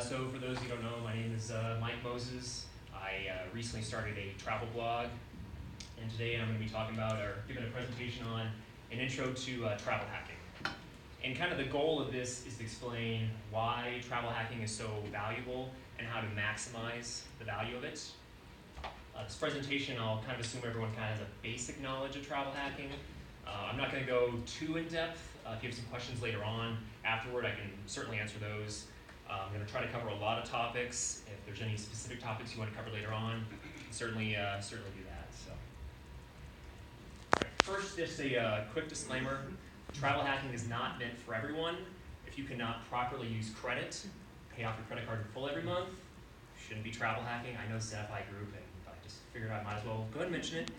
So for those who don't know, my name is Mike Moses. I recently started a travel blog, and today I'm going to be talking about or giving a presentation on an intro to travel hacking. And kind of the goal of this is to explain why travel hacking is so valuable and how to maximize the value of it. This presentation, I'll kind of assume everyone kind of has a basic knowledge of travel hacking. I'm not going to go too in depth. If you have some questions later on, afterward, I can certainly answer those. I'm going to try to cover a lot of topics. If there's any specific topics you want to cover later on, certainly do that. So, first, just a quick disclaimer: travel hacking is not meant for everyone. If you cannot properly use credit, pay off your credit card in full every month, shouldn't be travel hacking. I know it's an FI group, and I just figured I might as well go ahead and mention it.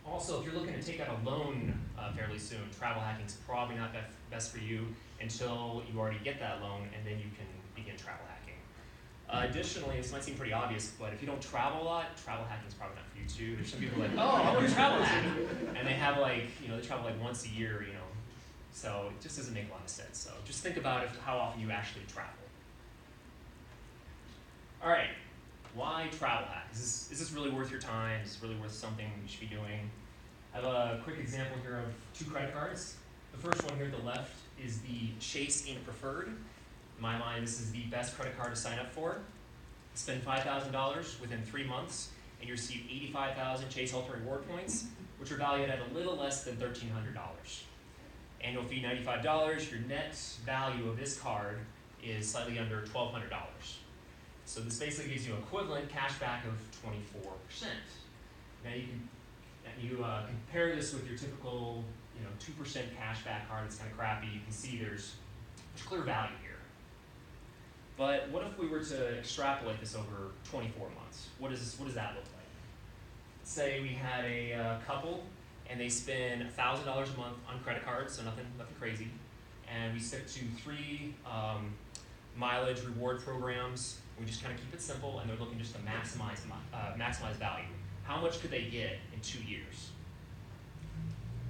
Also, if you're looking to take out a loan fairly soon, travel hacking is probably not best for you until you already get that loan, and then you can begin travel hacking. Additionally, this might seem pretty obvious, but if you don't travel a lot, travel hacking is probably not for you too. There's some people like, oh, I want to travel hack, and they have they travel like once a year, so it just doesn't make a lot of sense. So just think about how often you actually travel. All right. Why travel hack? Is this really worth your time? Is this really worth something you should be doing? I have a quick example here of 2 credit cards. The first one here at the left is the Chase Inc. Preferred. In my mind, this is the best credit card to sign up for. Spend $5,000 within 3 months, and you receive 85,000 Chase Ultimate Reward points, which are valued at a little less than $1,300. Annual fee $95. Your net value of this card is slightly under $1,200. So this basically gives you equivalent cash back of 24%. Now you compare this with your typical 2% cash back card that's kind of crappy. You can see there's clear value here. But what if we were to extrapolate this over 24 months? What does that look like? Say we had a couple and they spend $1,000 a month on credit cards, so nothing crazy, and we stick to 3 mileage reward programs. We just kind of keep it simple, and they're looking just to maximize value. How much could they get in 2 years?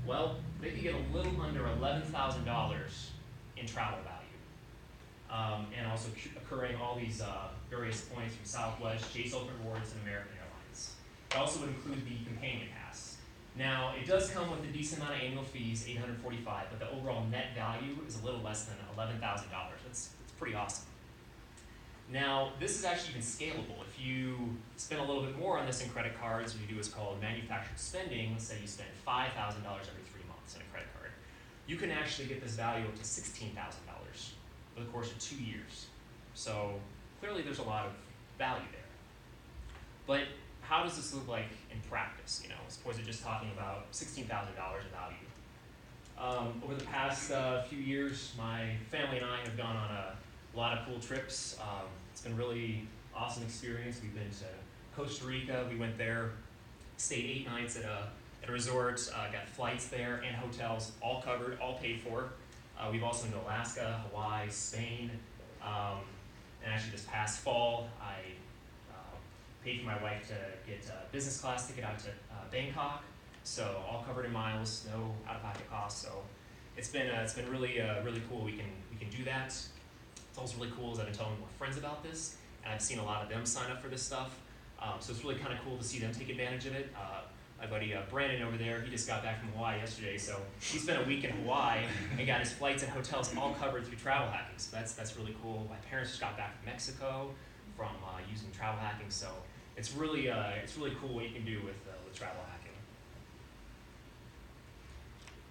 Well, they could get a little under $11,000 in travel value, and also accruing all these various points from Southwest, Chase Ultimate Rewards, and American Airlines. It also would include the companion pass. Now, it does come with a decent amount of annual fees, $845, but the overall net value is a little less than $11,000. That's pretty awesome. Now, this is actually even scalable. If you spend a little bit more on this in credit cards, what you do is called manufactured spending. Let's say you spend $5,000 every 3 months in a credit card. You can actually get this value up to $16,000 for the course of 2 years. So clearly there's a lot of value there. But how does this look like in practice? Suppose you're just talking about $16,000 of value. Over the past few years, my family and I have gone on a lot of cool trips. It's been a really awesome experience. We've been to Costa Rica. We went there, stayed 8 nights at a resort, got flights there and hotels, all covered, all paid for. We've also been to Alaska, Hawaii, Spain, and actually this past fall, I paid for my wife to get a business class ticket out to Bangkok. So all covered in miles, no out-of-pocket costs. So it's been really cool. We can do that. What's also really cool is I've been telling more friends about this, and I've seen a lot of them sign up for this stuff. So it's really kind of cool to see them take advantage of it. My buddy Brandon over there, he just got back from Hawaii yesterday, so he spent a week in Hawaii and got his flights and hotels all covered through travel hacking. So that's really cool. My parents just got back from Mexico from using travel hacking, so it's really cool what you can do with travel hacking.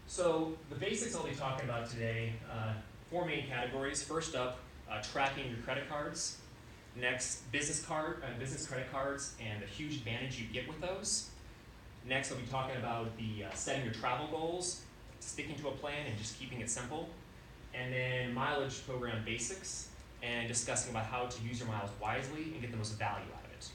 So the basics I'll be talking about today, 4 main categories. First up, tracking your credit cards. Next, business credit cards and the huge advantage you get with those. Next, I'll be talking about the setting your travel goals, sticking to a plan, and just keeping it simple. And then mileage program basics, and discussing about how to use your miles wisely and get the most value out of it.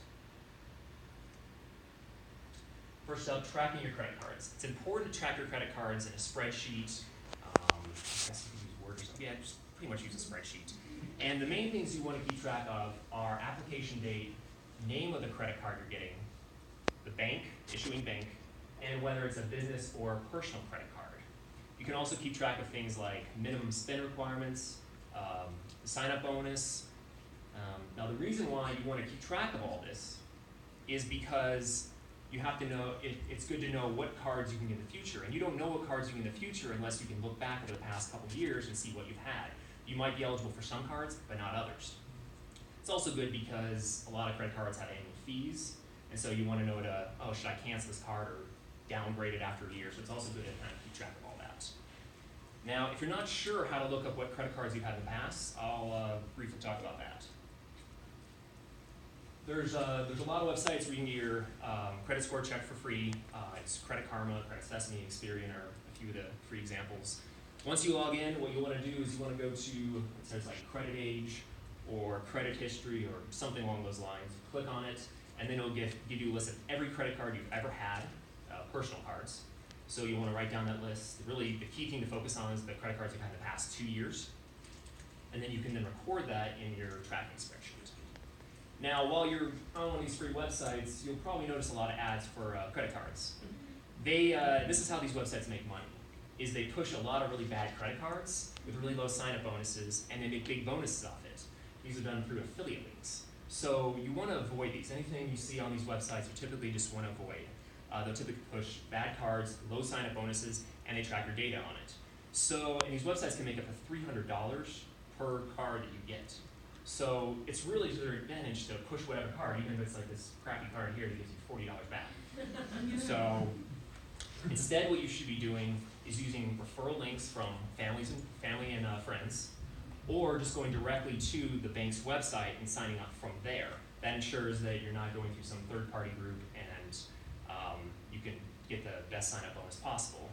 First up, tracking your credit cards. It's important to track your credit cards in a spreadsheet. I guess you can use Word or something. Yeah, just pretty much use a spreadsheet. And the main things you want to keep track of are application date, name of the credit card you're getting, the bank, issuing bank, and whether it's a business or personal credit card. You can also keep track of things like minimum spend requirements, the sign-up bonus. Now the reason why you want to keep track of all this is because you have to know, it's good to know what cards you can get in the future. And you don't know what cards you can get in the future unless you can look back over the past couple of years and see what you've had. You might be eligible for some cards, but not others. It's also good because a lot of credit cards have annual fees, and so you want to know should I cancel this card or downgrade it after a year? So it's also good to kind of keep track of all that. Now, if you're not sure how to look up what credit cards you've had in the past, I'll briefly talk about that. There's a lot of websites where you can get your credit score checked for free. It's Credit Karma, Credit Sesame, Experian are a few of the free examples. Once you log in, what you want to do is you want to go to, it says like Credit Age or Credit History or something along those lines. Click on it, and then it'll give you a list of every credit card you've ever had, personal cards. So you want to write down that list. Really, the key thing to focus on is the credit cards you've had in the past 2 years. And then you can then record that in your tracking spreadsheet. Now, while you're on one of these free websites, you'll probably notice a lot of ads for credit cards. This is how these websites make money, is they push a lot of really bad credit cards with really low sign-up bonuses, and they make big bonuses off it. These are done through affiliate links. So you want to avoid these. Anything you see on these websites, you typically just want to avoid. They'll typically push bad cards, low sign-up bonuses, and they track your data on it. So, and these websites can make up to $300 per card that you get. So it's really to their advantage to push whatever card, even if it's like this crappy card here that gives you $40 back. So instead, what you should be doing is using referral links from family and friends, or just going directly to the bank's website and signing up from there. That ensures that you're not going through some third-party group and you can get the best sign-up bonus possible.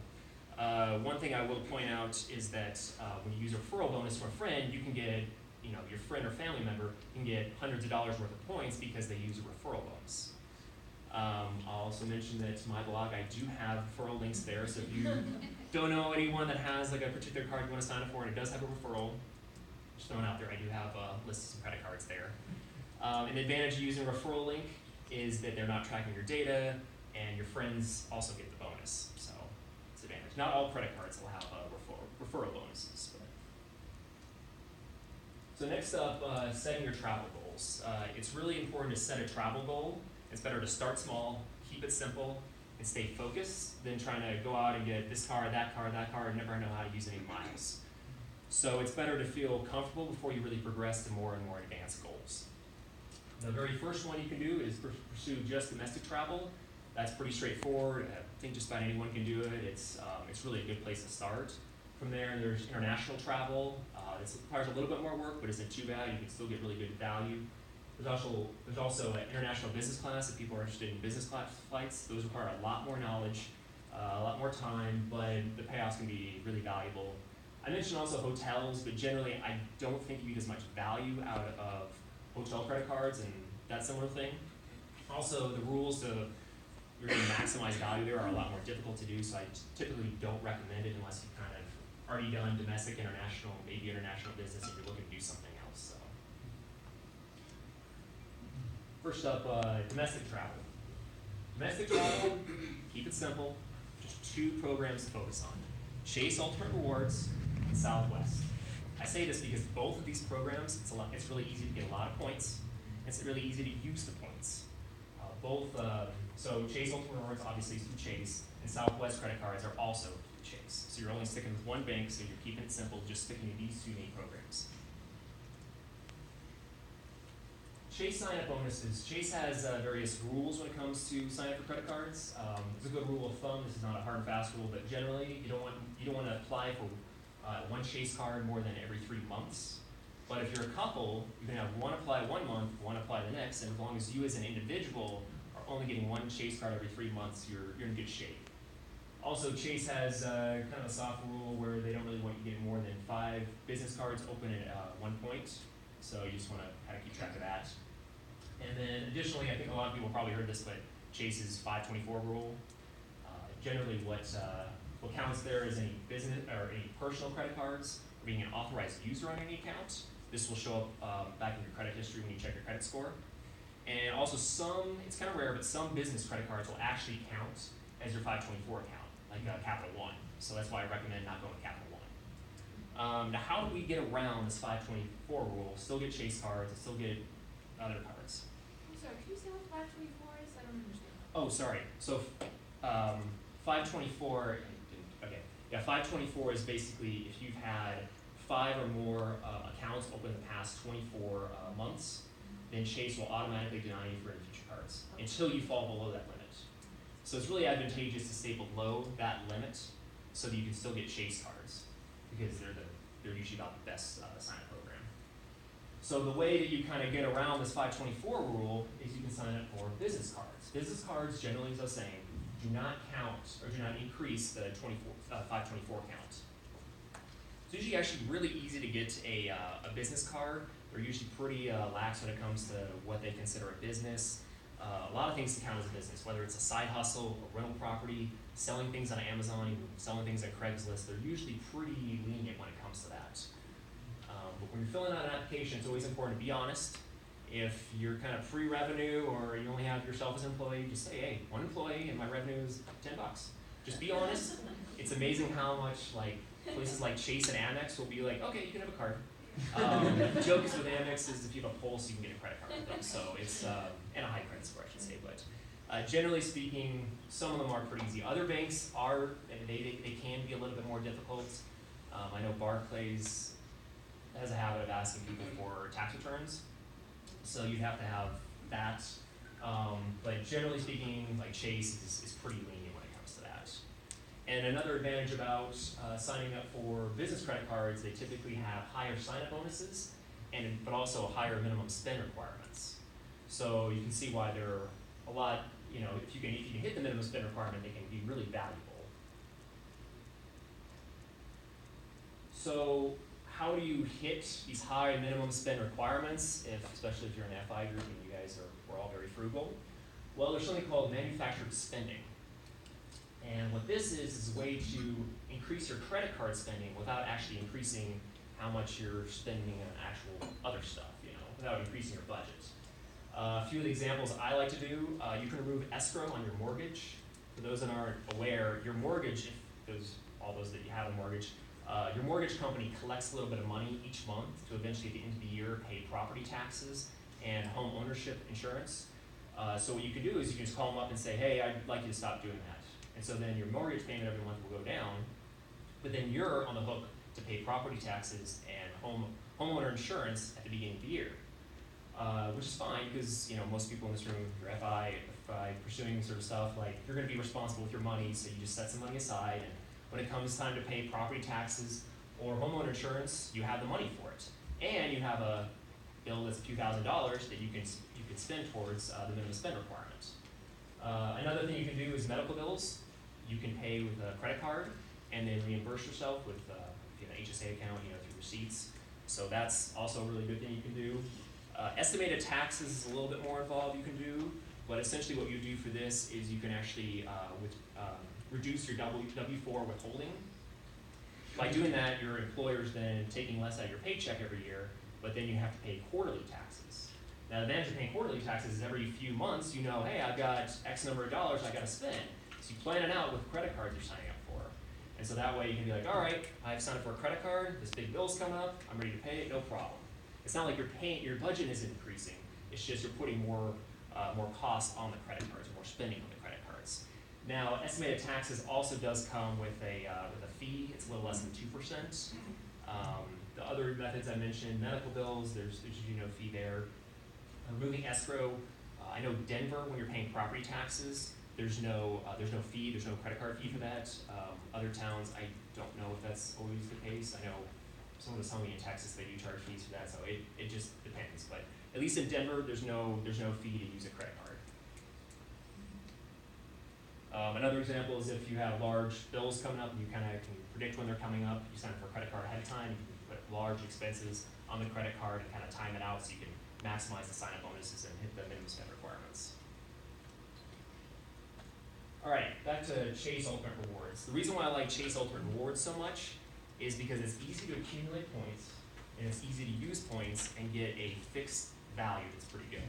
One thing I will point out is that when you use a referral bonus from a friend, you can get, your friend or family member can get hundreds of dollars worth of points because they use a referral bonus. I'll also mention that my blog, I do have referral links there, so if you don't know anyone that has like a particular card you want to sign up for and it does have a referral, just throwing out there, I do have a list of some credit cards there. An advantage of using a referral link is that they're not tracking your data, and your friends also get the bonus, so it's an advantage. Not all credit cards will have referral bonuses. So next up, setting your travel goals. It's really important to set a travel goal. It's better to start small, keep it simple, and stay focused than trying to go out and get this card, and never know how to use any miles. So it's better to feel comfortable before you really progress to more and more advanced goals. The very first one you can do is pursue just domestic travel. That's pretty straightforward. I think just about anyone can do it. It's really a good place to start. From there, there's international travel. This requires a little bit more work, but isn't too bad. You can still get really good value. There's also an international business class if people are interested in business class flights. Those require a lot more knowledge, a lot more time, but the payoffs can be really valuable. I mentioned also hotels, but generally I don't think you get as much value out of hotel credit cards and that similar thing. Also, the rules to really maximize value there are a lot more difficult to do, so I typically don't recommend it unless you've kind of already done domestic, international, maybe international business and you're looking to do something else. So. First up, domestic travel. Domestic travel, keep it simple, just 2 programs to focus on. Chase Ultimate Rewards and Southwest. I say this because both of these programs, it's really easy to get a lot of points. It's really easy to use the points. So Chase Ultimate Rewards obviously is through Chase, and Southwest credit cards are also through Chase. So you're only sticking with one bank, so you're keeping it simple, just sticking to these 2 main programs. Chase sign-up bonuses. Chase has various rules when it comes to sign up for credit cards. There's a good rule of thumb. This is not a hard and fast rule, but generally you don't want to apply for one Chase card more than every 3 months. But if you're a couple, you can have one apply 1 month, one apply the next, and as long as you as an individual are only getting one Chase card every 3 months, you're in good shape. Also, Chase has kind of a soft rule where they don't really want you getting more than 5 business cards open at one point. So you just want to kind of keep track of that. And then additionally, I think a lot of people probably heard this, but Chase's 524 rule. Generally what counts there is any business or any personal credit cards or being an authorized user on any account. This will show up back in your credit history when you check your credit score. And also it's kind of rare, but some business credit cards will actually count as your 524 account, like Capital One. So that's why I recommend not going with Capital One. Now, how do we get around this 524 rule? Still get Chase cards, and still get other cards. I'm sorry, can you say what 524 is? I don't understand. Oh, sorry. So, 524. Okay. Yeah, 524 is basically if you've had 5 or more accounts open in the past 24 months, then Chase will automatically deny you for any future cards until you fall below that limit. So it's really advantageous to stay below that limit so that you can still get Chase cards because they're usually about the best sign-up program. So the way that you kind of get around this 524 rule is you can sign up for business cards. Business cards, generally, as I was saying, do not count or do not increase the 524 count. So it's usually actually really easy to get a business card. They're usually pretty lax when it comes to what they consider a business. A lot of things can count as a business, whether it's a side hustle, a rental property, selling things on Amazon, selling things on Craigslist. They're usually pretty lenient when it comes to that. But when you're filling out an application, it's always important to be honest. If you're kind of pre-revenue or you only have yourself as an employee, just say, hey, 1 employee and my revenue is $10. Just be honest. It's amazing how much places like Chase and Amex will be like, okay, you can have a card. The joke is with Amex is if you have a pulse, you can get a credit card with them. So it's, and a high credit score, I should say. But generally speaking, some of them are pretty easy. Other banks are, they can be a little bit more difficult. I know Barclays has a habit of asking people for tax returns. So you'd have to have that. But generally speaking, like Chase is pretty lenient when it comes to that. And another advantage about signing up for business credit cards, they typically have higher sign-up bonuses, but also higher minimum spend requirements. So you can see why they're a lot, if you can hit the minimum spend requirement, they can be really valuable. So how do you hit these high minimum spend requirements, especially if you're in the FI group and you guys we're all very frugal? Well, there's something called manufactured spending. And what this is a way to increase your credit card spending without actually increasing how much you're spending on actual other stuff, without increasing your budget. A few of the examples I like to do, you can remove escrow on your mortgage. For those that aren't aware, your mortgage, all those that you have a mortgage, your mortgage company collects a little bit of money each month to eventually at the end of the year pay property taxes and home ownership insurance. So what you can do is you can just call them up and say, hey, I'd like you to stop doing that. And so then your mortgage payment every month will go down, but then you're on the hook to pay property taxes and homeowner insurance at the beginning of the year, which is fine because most people in this room, your FI pursuing sort of stuff, you're going to be responsible with your money, so you just set some money aside, and when it comes time to pay property taxes or homeowner insurance, you have the money for it, and you have a bill that's a few $1,000s that you can spend towards the minimum spend requirement. Another thing you can do is medical bills. You can pay with a credit card and then reimburse yourself with if you have an HSA account, through receipts. So that's also a really good thing you can do. Estimated taxes is a little bit more involved you can do, but essentially what you do for this is you can actually reduce your W-4 withholding. By doing that, your employer's then taking less out of your paycheck every year, but then you have to pay quarterly taxes. Now, the advantage of paying quarterly taxes is every few months hey, I've got X number of dollars I got to spend. So you plan it out with credit cards you're signing up for. And so that way you can be like, all right, I've signed up for a credit card, this big bill's coming up, I'm ready to pay it, no problem. It's not like your budget isn't increasing, it's just you're putting more cost on the credit cards, or more spending on the credit cards. Now, estimated taxes also does come with a fee. It's a little less than 2%. The other methods I mentioned, medical bills, there's usually no fee there. Removing escrow, I know Denver, when you're paying property taxes, there's no fee, there's no credit card fee for that. Other towns, I don't know if that's always the case. I know someone was telling me in Texas they do charge fees for that, so it just depends. But at least in Denver, there's no fee to use a credit card. Another example is if you have large bills coming up and you kind of can predict when they're coming up, you sign up for a credit card ahead of time, you can put large expenses on the credit card and kind of time it out so you can maximize the sign-up bonuses and hit the minimum spend requirements. All right, back to Chase Ultimate Rewards. The reason why I like Chase Ultimate Rewards so much is because it's easy to accumulate points and it's easy to use points and get a fixed value that's pretty good.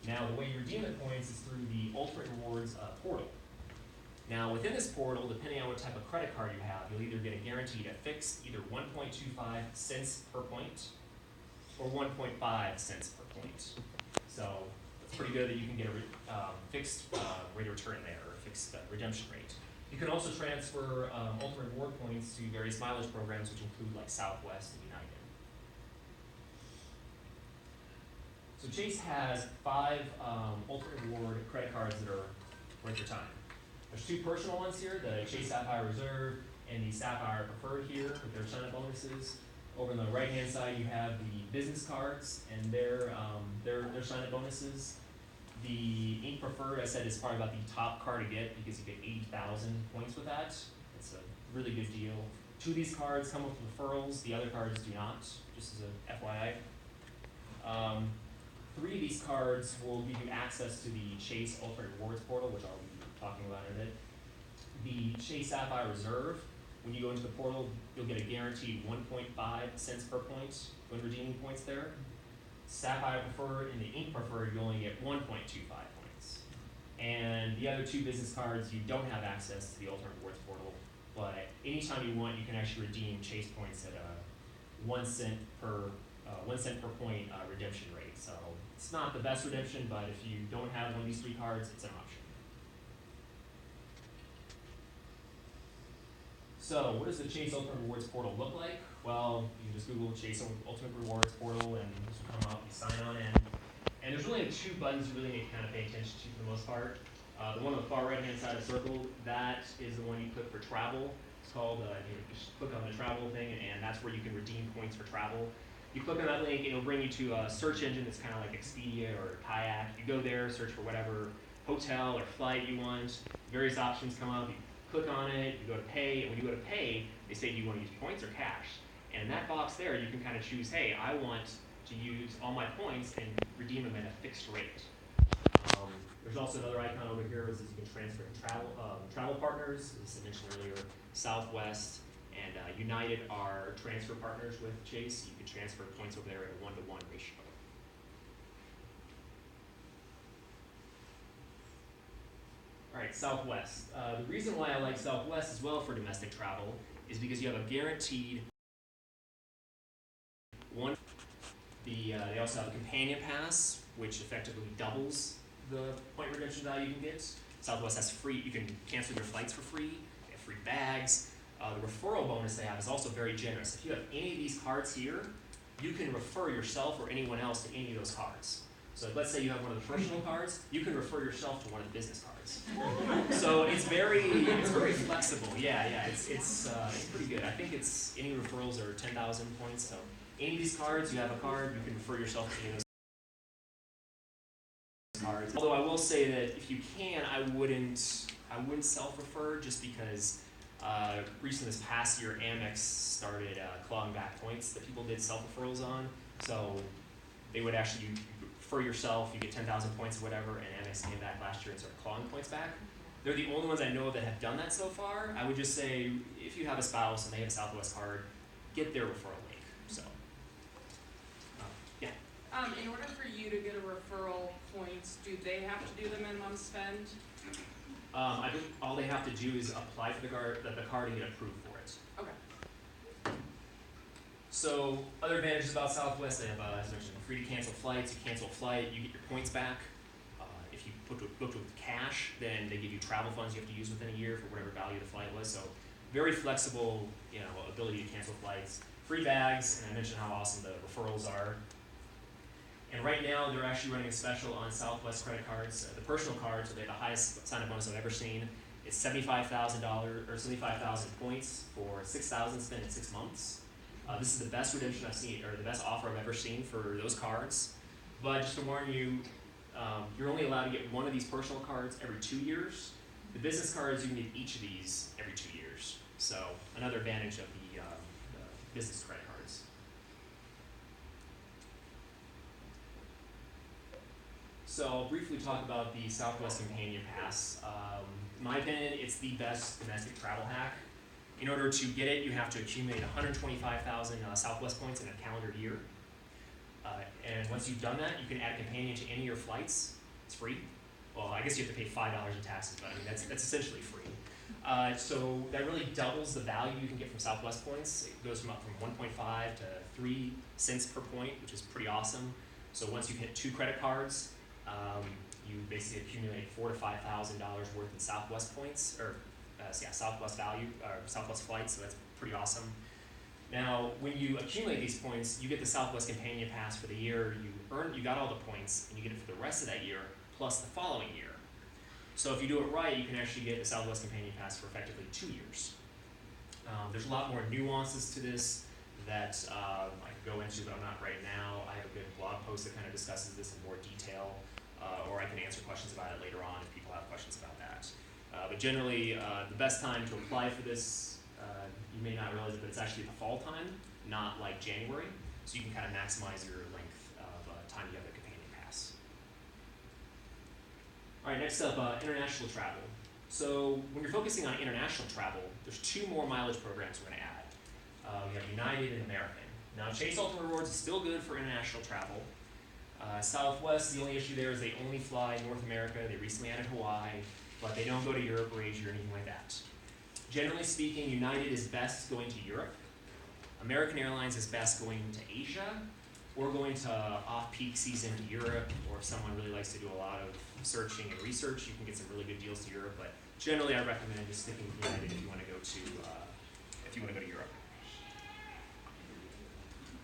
Now, the way you redeem the points is through the Ultimate Rewards portal. Now within this portal, depending on what type of credit card you have, you'll either get a guaranteed at fixed either 1.25 cents per point or 1.5 cents per point. So it's pretty good that you can get a fixed rate of return there, or fixed redemption rate. You can also transfer Ultimate Reward points to various mileage programs, which include like Southwest and United. So Chase has 5 Ultimate Reward credit cards that are worth your time. There's 2 personal ones here, the Chase Sapphire Reserve and the Sapphire Preferred here with their sign-up bonuses. Over on the right-hand side, you have the business cards and their sign-up bonuses. The Ink Preferred, I said, is probably about the top card to get because you get 80,000 points with that. It's a really good deal. 2 of these cards come with referrals. The other cards do not, just as a FYI. 3 of these cards will give you access to the Chase Ultimate Rewards portal, which I'll be talking about in a bit. The Chase Sapphire Reserve, when you go into the portal, you'll get a guaranteed 1.5 cents per point when redeeming points there. Sapphire Preferred and the Ink Preferred, you only get 1.25 points. And the other 2 business cards, you don't have access to the Ultimate Rewards portal, but anytime you want, you can actually redeem Chase points at a 1 cent per point redemption rate. So it's not the best redemption, but if you don't have one of these 3 cards, it's an option. So what does the Chase Ultimate Rewards portal look like? Well, you can just Google Chase Ultimate Rewards portal and this will come up, you sign on in. And there's really 2 buttons you really need to kind of pay attention to for the most part. The one on the far right-hand side of the circle, that is the one you click for travel. It's called, you just click on the travel thing, and that's where you can redeem points for travel. You click on that link, and it'll bring you to a search engine that's kind of like Expedia or Kayak. You go there, search for whatever hotel or flight you want. Various options come up. You click on it, you go to pay, and when you go to pay, they say, do you want to use points or cash? And in that box there, you can kind of choose, hey, I want to use all my points and redeem them at a fixed rate. There's also another icon over here that says you can transfer to travel partners. As I mentioned earlier, Southwest and United are transfer partners with Chase. You can transfer points over there at a 1-to-1 ratio. All right, Southwest. The reason why I like Southwest as well for domestic travel is because you have a guaranteed one. They also have a companion pass, which effectively doubles the point redemption value you can get. Southwest has free, you can cancel your flights for free. They have free bags. The referral bonus they have is also very generous. If you have any of these cards here, you can refer yourself or anyone else to any of those cards. So let's say you have one of the personal cards, you can refer yourself to one of the business cards. So it's very flexible. Yeah, it's pretty good. I think it's any referrals are 10,000 points. So any of these cards, you have a card, you can refer yourself to any of those cards. Although I will say that if you can, I wouldn't self-refer just because recently this past year Amex started clawing back points that people did self-referrals on. So they would actually refer yourself, you get 10,000 points or whatever, and Amex came back last year and started clawing points back. They're the only ones I know that have done that so far. I would just say if you have a spouse and they have a Southwest card, get their referral link. So, yeah. In order for you to get a referral points, do they have to do the minimum spend? I think all they have to do is apply for the card and get approved for it. Okay. So other advantages about Southwest, they have, as I mentioned, free to cancel flights. You cancel a flight, you get your points back. If you booked with cash, then they give you travel funds you have to use within a year for whatever value the flight was. So very flexible, ability to cancel flights. Free bags, and I mentioned how awesome the referrals are. And right now, they're actually running a special on Southwest credit cards. The personal cards, so they have the highest sign-up bonus I've ever seen. It's $75,000 or 75,000 points for 6,000 spent in 6 months. This is the best redemption I've seen, or the best offer I've ever seen for those cards. But just to warn you, you're only allowed to get one of these personal cards every 2 years. The business cards, you can get each of these every 2 years. So another advantage of the business credit cards. So I'll briefly talk about the Southwest Companion Pass. In my opinion, it's the best domestic travel hack. In order to get it, you have to accumulate 125,000 Southwest points in a calendar year. And once you've done that, you can add a companion to any of your flights. It's free. well, I guess you have to pay $5 in taxes, but I mean, that's essentially free. So that really doubles the value you can get from Southwest points. It goes from up from 1.5 to 3 cents per point, which is pretty awesome. So once you hit 2 credit cards, you basically accumulate $4,000 to $5,000 worth in Southwest points, or Southwest value, or Southwest flights. So that's pretty awesome. Now, when you accumulate these points, you get the Southwest Companion Pass for the year. You got all the points, and you get it for the rest of that year, plus the following year. So if you do it right, you can actually get the Southwest Companion Pass for effectively 2 years. There's a lot more nuances to this that I could go into, but I'm not right now. I have a good blog post that kind of discusses this in more detail, or I can answer questions about it later on if people have questions about that. But generally, the best time to apply for this, you may not realize it, but it's actually the fall time, not like January. So you can kind of maximize your length of time you have the Companion Pass. All right, next up, international travel. So when you're focusing on international travel, there's 2 more mileage programs we're going to add. We have United and American. Now, Chase Ultimate Rewards is still good for international travel. Southwest, the only issue there is they only fly North America. They recently added Hawaii, but they don't go to Europe or Asia or anything like that. Generally speaking, United is best going to Europe. American Airlines is best going to Asia, or going to off-peak season to Europe, or if someone really likes to do a lot of searching and research, you can get some really good deals to Europe. But generally, I recommend just sticking with United if you want to go to Europe.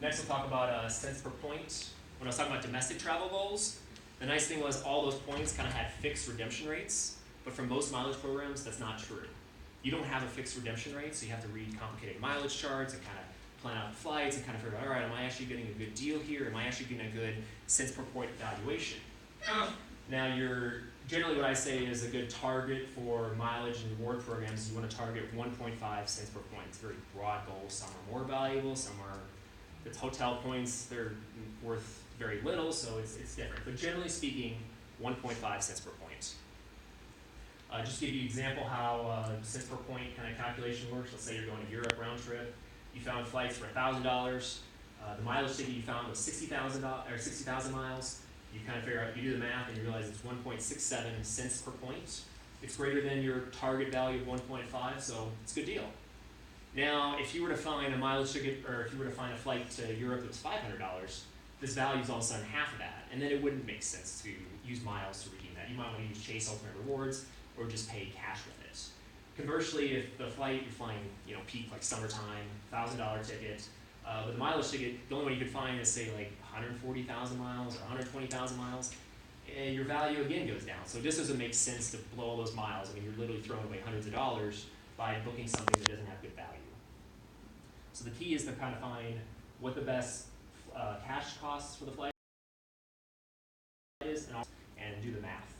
Next, we'll talk about cents per point. When I was talking about domestic travel goals, the nice thing was all those points kind of had fixed redemption rates, but for most mileage programs, that's not true. You don't have a fixed redemption rate, so you have to read complicated mileage charts and kind of plan out flights and kind of figure out, all right, am I actually getting a good deal here? Am I actually getting a good cents per point valuation? Now, generally what I say is a good target for mileage and reward programs, you want to target 1.5 cents per point. It's a very broad goal. Some are more valuable, some are, if it's hotel points, they're worth very little, so it's different. But generally speaking, 1.5 cents per point. Just to give you an example how cents per point kind of calculation works. Let's say you're going to Europe round trip. You found flights for $1,000. The mileage ticket you found was 60,000 miles. You kind of figure out, you do the math, and you realize it's 1.67 cents per point. It's greater than your target value of 1.5, so it's a good deal. Now, if you were to find a mileage ticket, or if you were to find a flight to Europe that was $500, this value is all of a sudden half of that, and then it wouldn't make sense to use miles to redeem that. You might want to use Chase Ultimate Rewards, or just pay cash with it. Conversely, if the flight you're flying, peak like summertime, $1,000 ticket, but the mileage ticket, the only one you could find is say like 140,000 miles or 120,000 miles, your value again goes down. So it just doesn't make sense to blow all those miles. I mean, you're literally throwing away hundreds of dollars by booking something that doesn't have good value. So the key is to kind of find what the best cash costs for the flight is, and do the math.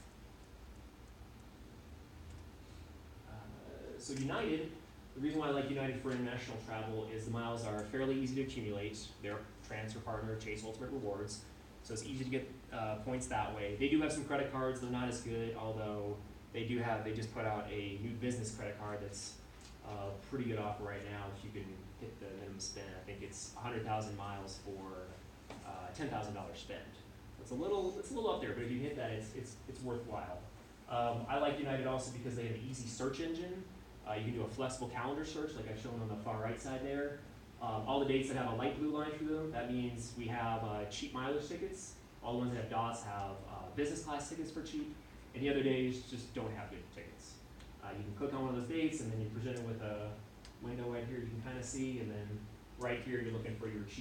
So United, the reason why I like United for international travel is the miles are fairly easy to accumulate. They're a transfer partner, Chase Ultimate Rewards, so it's easy to get points that way. They do have some credit cards, they're not as good, although they just put out a new business credit card that's pretty good offer right now if you can hit the minimum spend. I think it's 100,000 miles for $10,000 spend. It's a little up there, but if you hit that, it's worthwhile. I like United also because they have an easy search engine. You can do a flexible calendar search, like I've shown on the far right side there. All the dates that have a light blue line through them, that means we have cheap mileage tickets. All the ones that have dots have business class tickets for cheap, and the other days just don't have good tickets. You can click on one of those dates, and then you're presented with a window right here you can kind of see, and then right here you're looking for your cheap